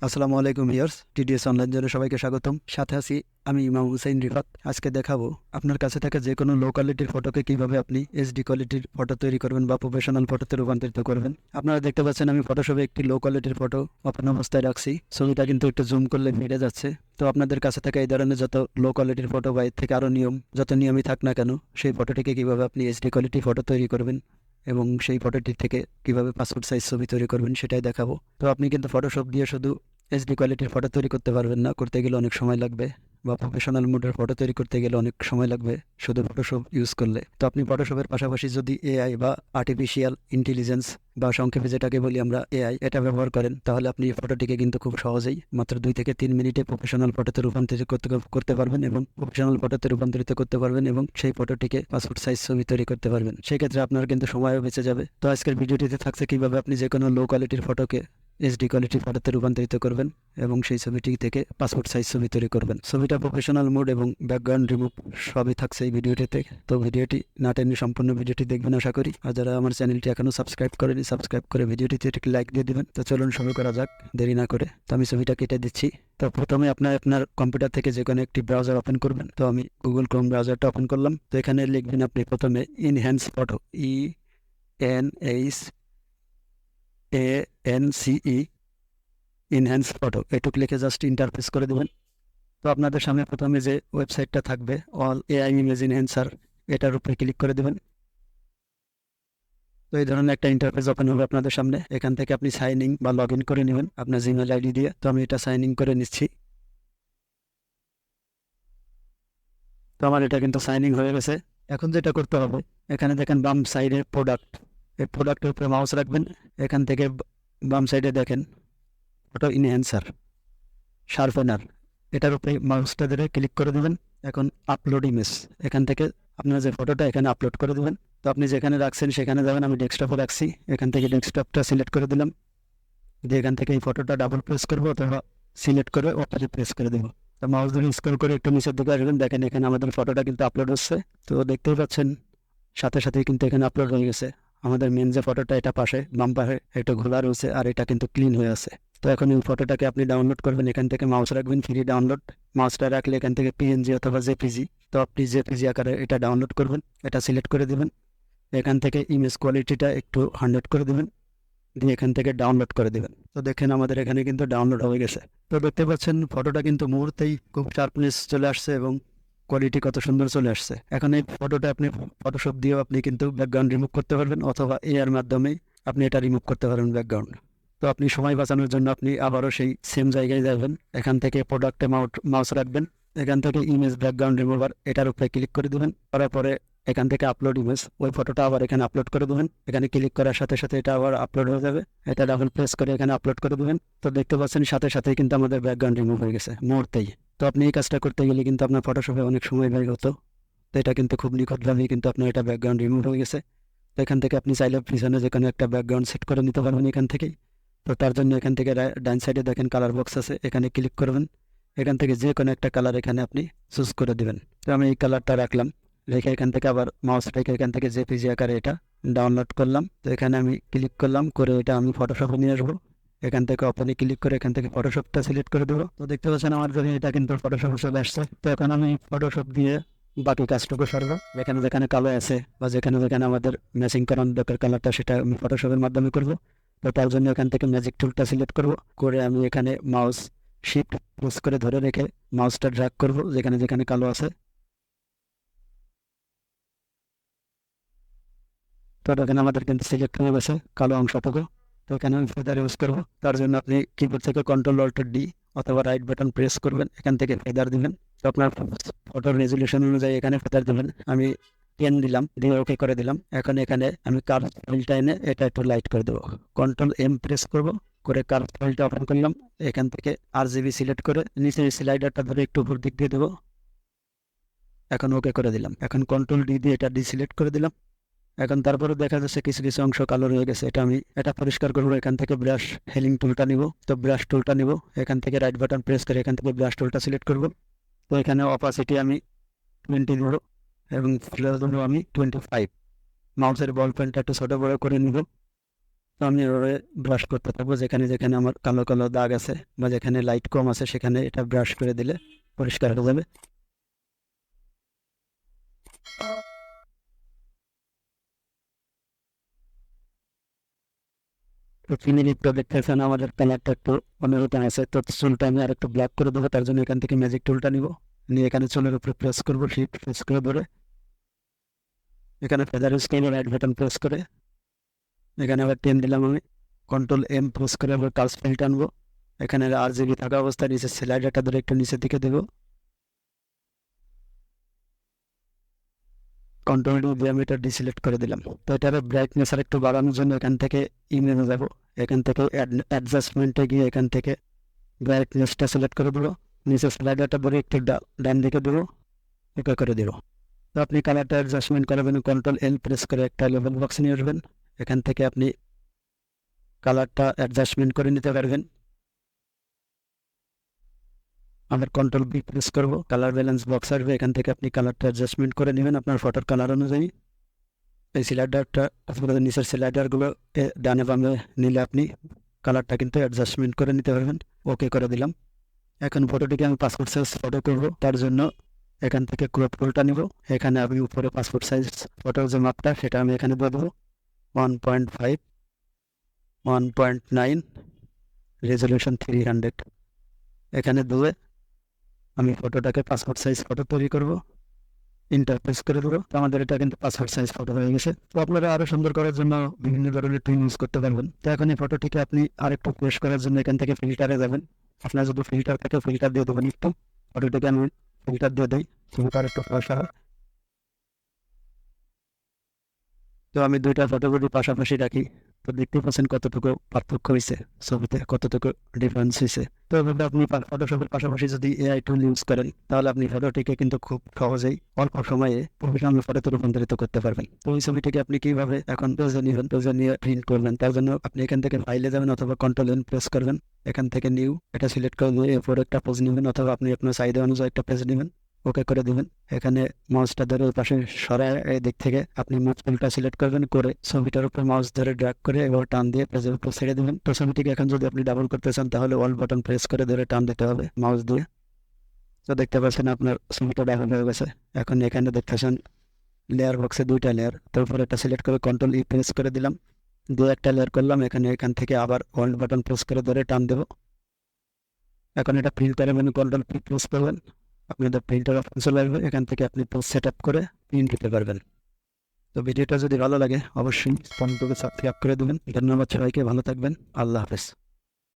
আসসালামু আলাইকুম viewers, TDS online জন্য সবাইকে স্বাগতম। সাথে আছি আমি ইমাম হুসাইন রিফাত। আজকে দেখাবো আপনার কাছে থাকা যে কোনো লো কোয়ালিটির ফটোকে কিভাবে আপনি এইচডি কোয়ালিটির ফটো তৈরি করবেন বা প্রফেশনাল ফটোতে রূপান্তরিত করবেন। আপনারা দেখতে পাচ্ছেন আমি ফটোশপে একটি লো কোয়ালিটির ফটো ওপেন অবস্থায় রাখছি। ছবিটা কিন্তু একটু জুম করলে বেড়ে যাচ্ছে। তো আপনাদের কাছে থাকা এই ধরনের যত লো কোয়ালিটির ফটো বা এর থেকে আরও যত নিয়মই থাক না কেন, সেই ফটোটিকে কিভাবে আপনি এইচডি কোয়ালিটি ফটো তৈরি করবেন এবং সেই ফটোটি থেকে কিভাবে পাসপোর্ট সাইজ ছবি তৈরি করবেন সেটাই দেখাবো। তো আপনি কিন্তু ফটোশপ দিয়ে শুধু এইচডি কোয়ালিটির ফটো তৈরি করতে পারবেন না, করতে গেলে অনেক সময় লাগবে, বা প্রফেশনাল মোডের ফটো তৈরি করতে গেলে অনেক সময় লাগবে শুধু ফটোশপ ইউজ করলে। তো আপনি ফটোশপের পাশাপাশি যদি এআই বা আর্টিফিশিয়াল ইন্টেলিজেন্স বা সংক্ষেপে যেটাকে বলি আমরা এআই, এটা ব্যবহার করেন, তাহলে আপনি এই ফটোটিকে কিন্তু খুব সহজেই মাত্র 2 থেকে 3 মিনিটে প্রফেশনাল ফটোতে রূপান্তরিত করতে পারবেন এবং প্রফেশনাল ফটোতে রূপান্তরিত করতে পারবেন এবং সেই ফটোটিকে পাসপোর্ট সাইজ ছবি তৈরি করতে পারবেন। সেক্ষেত্রে আপনার কিন্তু সময়ও বেঁচে যাবে। তো আজকের ভিডিওটিতে থাকছে কিভাবে আপনি যে কোনো লো কোয়ালিটির ফটোকে এইচডি কোয়ালিটির ফটোতে রূপান্তরিত করবেন এবং সেই ছবিটি থেকে পাসপোর্ট সাইজ ছবি তৈরি করবেন। ছবিটা প্রফেশনাল মোড এবং ব্যাকগ্রাউন্ড রিমুভ সবই থাকছে এই ভিডিওটিতে। তো ভিডিওটি না টেনে সম্পূর্ণ ভিডিওটি দেখবেন আশা করি। আর যারা আমার চ্যানেলটি এখনও সাবস্ক্রাইব করেনি, সাবস্ক্রাইব করে ভিডিওটিতে একটি লাইক দিয়ে দেবেন। তো চলুন শুরু করা যাক দেরি না করে। তো আমি ছবিটা কেটে দিচ্ছি। তো প্রথমে আপনার কম্পিউটার থেকে যে কোনো একটি ব্রাউজার ওপেন করবেন। তো আমি গুগল ক্রোম ব্রাউজারটা ওপেন করলাম। তো এখানে লিখবেন আপনি প্রথমে enhance photo, ENHANCE enhance photo, এটুকু লিখে জাস্ট ইন্টারফেস করে দেবেন। তো আপনাদের সামনে প্রথমে যে ওয়েবসাইটটা থাকবে অল এআই ইমেজ ইনহ্যান্সার, এটার উপরে ক্লিক করে দেবেন। তো এই ধরনের একটা ইন্টারফেস ওপেন হবে আপনাদের সামনে। এখান থেকে আপনি সাইন ইন বা লগ ইন করে নেবেন আপনার জিমেল আইডি দিয়ে। তো আমি এটা সাইন ইন করে নিচ্ছি। তো আমার এটা কিন্তু সাইন ইন হয়ে গেছে। এখন যেটা করতে হবে, এখানে দেখেন বাম সাইডে প্রোডাক্ট, এই প্রোডাক্টের উপরে মাউস রাখবেন। এখান থেকে বাম সাইডে দেখেন ফটো ইনহ্যান্সার শার্পেনার, এটার উপরে মাউসটা ধরে ক্লিক করে দেবেন। এখন আপলোড ইমেজ, এখান থেকে আপনার যে ফটোটা এখানে আপলোড করে দেবেন। তো আপনি যেখানে রাখছেন সেখানে যাবেন। আমি ডেস্কটপে রাখছি, এখান থেকে ডেস্কটপটা সিলেক্ট করে দিলাম। দিয়ে এখান থেকে এই ফটোটা ডাবল প্রেস করবো অথবা সিলেক্ট করে ওপরে প্রেস করে দেবো। তো মাউস ধরে স্ক্রল করে একটু নিচের দিকে আসবেন। দেখেন এখানে আমাদের ফটোটা কিন্তু আপলোড হচ্ছে। তো দেখতেই পাচ্ছেন সাথে সাথেই কিন্তু এখানে আপলোড হয়ে গেছে। আমাদের মেন যে ফটোটা, এটা পাশে বাম পাশে একটু ঘোলা রয়েছে আর এটা কিন্তু ক্লিন হয়ে আছে। তো এখন এই ফটোটাকে আপনি ডাউনলোড করবেন। এখান থেকে মাউস রাখবেন, ফ্রি ডাউনলোড। মাউসটা রাখলে এখান থেকে পিএনজি অথবা জেপিজি, তো আপনি জেপিজি আকারে এটা ডাউনলোড করবেন। এটা সিলেক্ট করে দেবেন। এখান থেকে ইমেজ কোয়ালিটিটা একটু 100 করে দেবেন, দিয়ে এখান থেকে ডাউনলোড করে দেবেন। তো দেখেন আমাদের এখানে কিন্তু ডাউনলোড হয়ে গেছে। তো দেখতে পাচ্ছেন ফটোটা কিন্তু মুহূর্তেই খুব শার্পনেস চলে আসছে এবং কোয়ালিটি কত সুন্দর চলে আসছে। এখন এই ফটোটা আপনি ফটোশপ দিয়েও আপনি কিন্তু ব্যাকগ্রাউন্ড রিমুভ করতে পারবেন অথবা এআর মাধ্যমে আপনি এটা রিমুভ করতে পারবেন ব্যাকগ্রাউন্ড। তো আপনি সময় বাঁচানোর জন্য আপনি আবারও সেই সেম জায়গায় যাবেন। এখান থেকে প্রোডাক্টে মাউস রাখবেন। এখান থেকে ইমেজ ব্যাকগ্রাউন্ড রিমুভার, এটার উপরে ক্লিক করে দেবেন। করার পরে এখান থেকে আপলোড ইমেজ, ওই ফটোটা আবার এখানে আপলোড করে দেবেন। এখানে ক্লিক করার সাথে সাথে এটা আবার আপলোড হয়ে যাবে। এটা ডাবল প্রেস করে এখানে আপলোড করে দেবেন। তো দেখতে পাচ্ছেন সাথে সাথেই কিন্তু আমাদের ব্যাকগ্রাউন্ড রিমুভ হয়ে গেছে মুহূর্তেই। তো আপনি এই কাজটা করতে গেলে কিন্তু আপনার ফটোশপে অনেক সময় ব্যয় হতো। তো এটা কিন্তু খুব নিখুঁতভাবেই কিন্তু আপনার এটা ব্যাকগ্রাউন্ড রিমুভ হয়ে গেছে। তো এখান থেকে আপনি চাইলে পিছনে যে কোনো একটা ব্যাকগ্রাউন্ড সেট করে নিতে পারবেন এখান থেকেই। তো তার জন্য এখান থেকে ডান সাইডে দেখেন কালার বক্স আছে, এখানে ক্লিক করবেন। এখান থেকে যে কোনো একটা কালার এখানে আপনি চুজ করে দেবেন। তো আমি এই কালারটা রাখলাম, রেখে এখান থেকে আবার মাউস রেখে এখান থেকে জেপিজি আকারে এটা ডাউনলোড করলাম। তো এখানে আমি ক্লিক করলাম, করে এটা আমি ফটোশপে নিয়ে আসবো। এখান থেকে ওপেনে ক্লিক করে এখান থেকে ফটোশপটা সিলেক্ট করে দেবো। তো দেখতে পাচ্ছেন আমার জন্য এটা কিন্তু ফটোশপে চলে আসছে। তো এখন আমি ফটোশপ দিয়ে বাকি কাজটুকু সারবো। যেখানে যেখানে কালো আছে বা যেখানে যেখানে আমাদের ম্যাচিং করানো দরকার কালারটা, সেটা আমি ফটোশপের মাধ্যমে করবো। তো তার জন্য এখান থেকে ম্যাজিক টুলটা সিলেক্ট করব, করে আমি এখানে মাউস শিফট প্রেস করে ধরে রেখে মাউসটা ড্র্যাগ করব যেখানে যেখানে কালো আছে। তো এখানে আমাদের কিন্তু সিলেক্ট হয়ে গেছে কালো অংশটুকু। তো এখানে আমি ফেদার ইউজ করবো। তার জন্য আপনি কিবোর্ড থেকে কন্ট্রোল অল্ট ডি অথবা রাইট বাটন প্রেস করবেন, এখান থেকে ফেদার দিবেন। তো আপনার ফটোর রেজুলেশন অনুযায়ী এখানে ফেদার দেবেন। আমি 10 দিলাম, দিয়ে ওকে করে দিলাম। এখন এখানে আমি কার্ভ ফাইলটা এনে এটা একটু লাইট করে দেবো। কন্ট্রোল এম প্রেস করব, করে কার্ভ ফাইলটা ওপেন করলাম। এখান থেকে RGB সিলেক্ট করে নিচের স্লাইডারটা ধরে একটু উপর দিক দিয়ে দেবো। এখন ওকে করে দিলাম। এখন কন্ট্রোল ডি দিয়ে এটা ডিসিলেক্ট করে দিলাম। এখন তারপরে দেখা যাচ্ছে কিছু কিছু অংশ কালো রয়ে গেছে, আমি এটা পরিষ্কার করবো। এখান থেকে ব্রাশ হেলিং টুলটা নিব। তো ব্রাশ টুলটা নিব, এখান থেকে রাইট বাটন প্রেস করে এখান থেকে ব্রাশ টুলটা সিলেক্ট করব। তো এখানে অপাসিটি আমি 20 দেবো এবং ফ্লেয়ার দেবো আমি 25। মাউসের বল পয়েন্টটা একটু ছোট বড় করে নিব। তো আমি এভাবে ব্রাশ করতে থাকবো, যেখানে যেখানে আমার কালো কালো দাগ আছে বা যেখানে লাইট কম আছে সেখানে এটা ব্রাশ করে দিলে পরিষ্কার হয়ে যাবে। তো ফিনির একটু দেখতেছেন আমাদের কালারটা একটু অন্যরকম আছে। তো চুলটা আমি আর একটু ব্ল্যাক করে দেবো, তার জন্য এখান থেকে ম্যাজিক টুলটা নিব, নিয়ে এখানে চুলের উপরে প্রেস করবো, শিফট প্রেস করে ধরে এখানে feather scale right button press করে এখানে আবার টেন দিলাম আমি, কন্ট্রোল এম প্রেস করে আবার কাজ ফাইল টানবো। এখানে RGB থাকা অবস্থায় নিচে স্লাইডারটা ধরে একটু নিচের দিকে দেবো, কন্ট্রোল ডিয়ামিটার ডিসিলেক্ট করে দিলাম। তো এটার ব্রাইটনেস আর একটু বাড়ানোর জন্য এখান থেকে ইমেজে যাব, এখান থেকে অ্যাডজাস্টমেন্টে গিয়ে এখান থেকে ব্রাইটনেসটা সিলেক্ট করে দেবো, নিচে স্লাইডারটা ধরে একটু ডান দিকে দেবো, ওকে করে দেবো। তো আপনি কালারটা অ্যাডজাস্টমেন্ট করবেন, কন্ট্রোল এল প্রেস করে একটা লেভেল বক্স নিয়ে আসবেন, এখান থেকে আপনি কালারটা অ্যাডজাস্টমেন্ট করে নিতে পারবেন। আমরা কন্ট্রোল বি প্রেস করবো, কালার ব্যালেন্স বক্স আসবে, এখান থেকে আপনি কালারটা অ্যাডজাস্টমেন্ট করে নেবেন আপনার ফটোর কালার অনুযায়ী। এই স্লাইডারটা আপনাদের নিচের স্লাইডারগুলো ডানে বামে নিলে আপনি কালারটা কিন্তু অ্যাডজাস্টমেন্ট করে নিতে পারবেন। ওকে করে দিলাম। এখন ফটোটিকে আমি পাসপোর্ট সাইজ ফটো করবো, তার জন্য এখান থেকে ক্রপ টুলটা নিব, এখানে আমি উপরে পাসপোর্ট সাইজ ফটোর যে মাপটা সেটা আমি এখানে দেবো 1.5 1.9 রেজলিউশন 300। এখানে দেবে আমি ফটোটাকে পাসপোর্ট সাইজ ফটো তৈরি করব, ইন্টারফেস করে দেবো। তো আমাদের এটা কিন্তু পাসপোর্ট সাইজ ফটো হয়ে গেছে। তো আপনারা আরো সুন্দর করার জন্য বিভিন্ন ধরনের টুল ইউজ করতে পারবেন। তো এখন এই ফটোটিকে আপনি আরেকটু ফ্রেশ করার জন্য এখান থেকে ফিল্টারে যাবেন, আপনার যদি ফিল্টার থাকে ফিল্টার দিয়ে দেবেন একটু, ফটোটিকে আমি ফিল্টার দিয়ে দিই, ফিল্টার একটু ফ্রেশ হয়। তো আমি দুইটা ফটোগুলি পাশাপাশি রাখি, তো দেখতে পাচ্ছেন কতটুকু পার্থক্য হয়েছে, ছবিতে কতটুকু ডিফারেন্স হয়েছে। তো এভাবে আপনি ফটোশপের পাশাপাশি যদি AI টুল ইউজ করেন তাহলে আপনি ফটোটিকে কিন্তু খুব সহজেই অল্প সময়ে প্রফেশনাল ফটোতে রূপান্তরিত করতে পারবেন। তো ওই ছবিটিকে আপনি কিভাবে এখন প্রয়োজনীয় প্রিন্ট করবেন, তার জন্য আপনি এখান থেকে ফাইলে যাবেন অথবা কন্ট্রোল এন প্রেস করবেন, এখান থেকে নিউ এটা সিলেক্ট করে নিয়ে এরপর একটা পেজ নেবেন অথবা আপনি আপনার চাহিদা অনুযায়ী একটা পেজ নেবেন, ওকে করে দিবেন। এখানে মাউসটা ধরে ওই পাশে সরায় এই দিক থেকে আপনি মুভ টুলটা সিলেক্ট করবেন, করে ছবিটার উপর মাউস ধরে ড্র্যাগ করে এবার টান দিয়ে পেজের উপর ছেড়ে দিবেন। তো ছবিটিকে এখন যদি আপনি ডাবল করতে চান তাহলে অল বাটন প্রেস করে ধরে টান দিতে হবে মাউস দিয়ে। তো দেখতে পাচ্ছেন আপনার ছবিটা ডাবল হয়ে গেছে। এখন এখানে দেখতেছেন লেয়ার বক্সে দুইটা লেয়ার, তারপর একটা সিলেক্ট করে কন্ট্রোল ই প্রেস করে দিলাম, একটা লেয়ার করলাম। এখান থেকে আবার অল বাটন প্রেস করে ধরে টান দেবো। এখন এটা প্রিন্ট করে কন্ট্রোল পি প্রেস করবেন, আপনাদের প্রিন্টার অপশন চলে আসবে, এখান থেকে আপনি সেট আপ করে প্রিন্ট দিতে পারবেন। তো ভিডিওটা যদি ভালো লাগে অবশ্যই চ্যানেলটাকে সাবস্ক্রাইব করে দেবেন। ধন্যবাদ সবাইকে, ভালো থাকবেন, আল্লাহ হাফেজ।